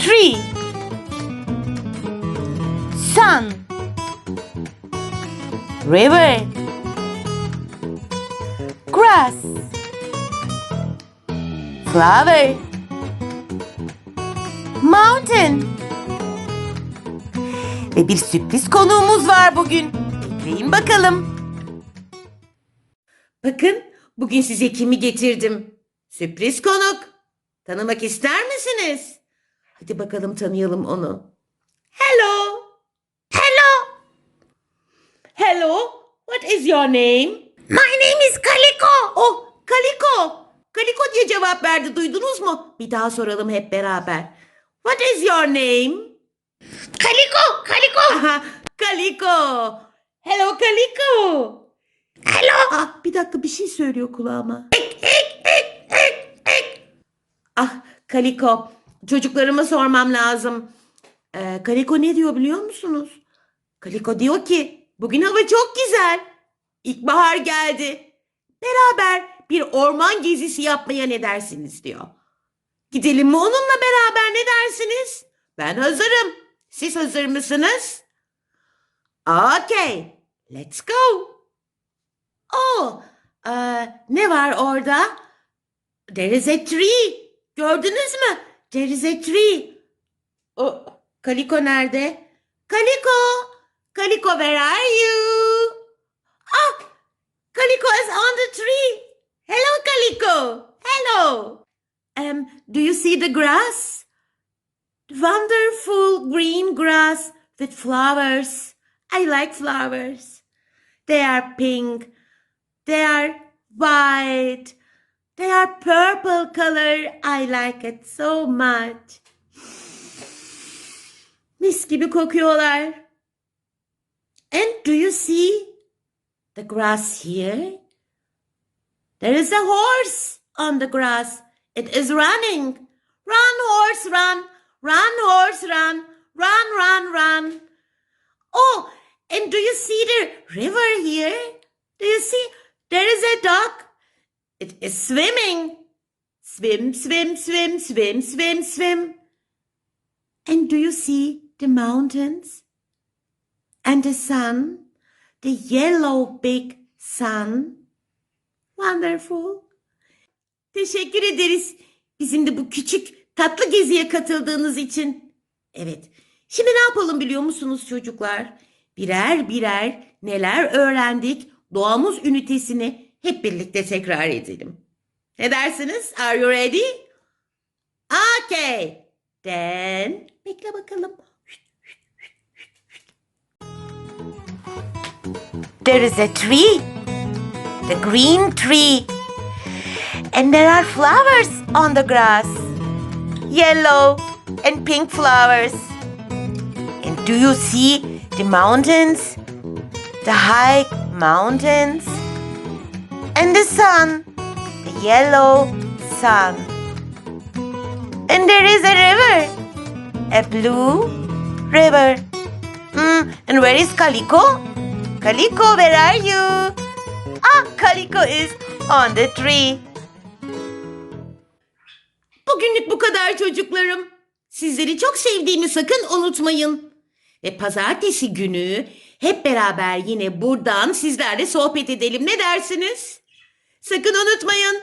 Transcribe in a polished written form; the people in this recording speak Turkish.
Tree. Sun. River. Grass. Flower. Mountain. Ve bir sürpriz konuğumuz var bugün. Bekleyin bakalım. Bakın, bugün size kimi getirdim? Sürpriz konuk. Tanımak ister misiniz? Hadi bakalım tanıyalım onu. Hello. Hello. Hello. What is your name? My name is Kaliko. Oh, Kaliko. Kaliko diye cevap verdi. Duydunuz mu? Bir daha soralım hep beraber. What is your name? Kaliko, Kaliko. Aha, Kaliko. Hello Kaliko. Hello. Ah, bir dakika, bir şey söylüyor kulağıma. Ah, Kaliko. Çocuklarıma sormam lazım. Kaliko ne diyor biliyor musunuz? Kaliko diyor ki bugün hava çok güzel. İlkbahar geldi. Beraber bir orman gezisi yapmaya ne dersiniz diyor. Gidelim mi onunla beraber, ne dersiniz? Ben hazırım. Siz hazır mısınız? Okay, let's go. Oh, ne var orada? There is a tree. Gördünüz mü? There is a tree. Oh, Kaliko nerede? Kaliko! Kaliko, where are you? Ah! Kaliko is on the tree. Hello, Kaliko. Hello. Do you see the grass? Wonderful green grass with flowers. I like flowers. They are pink. They are white. They are purple color. I like it so much. Mis gibi kokuyorlar. And do you see the grass here? There is a horse on the grass. It is running. Run, horse, run. Run, horse, run. Run, run, run. Oh, and do you see the river here? Do you see? There is a duck. It is swimming. Swim, swim, swim, swim, swim, swim. And do you see the mountains? And the sun? The yellow big sun? Wonderful. Teşekkür ederiz bizim de bu küçük tatlı geziye katıldığınız için. Evet, şimdi ne yapalım biliyor musunuz çocuklar? Birer birer neler öğrendik doğamız ünitesini hep birlikte tekrar edelim. Ne dersiniz? Are you ready? Okay. Then bekle bakalım. There is a tree. The green tree. And there are flowers on the grass. Yellow and pink flowers. And do you see the mountains? The high mountains? And the sun. The yellow sun. And there is a river. A blue river. And where is Kaliko? Kaliko, where are you? Ah, Kaliko is on the tree. Bugünlük bu kadar çocuklarım. Sizleri çok sevdiğimi sakın unutmayın. Ve pazartesi günü hep beraber yine buradan sizlerle sohbet edelim. Ne dersiniz? Sakın unutmayın.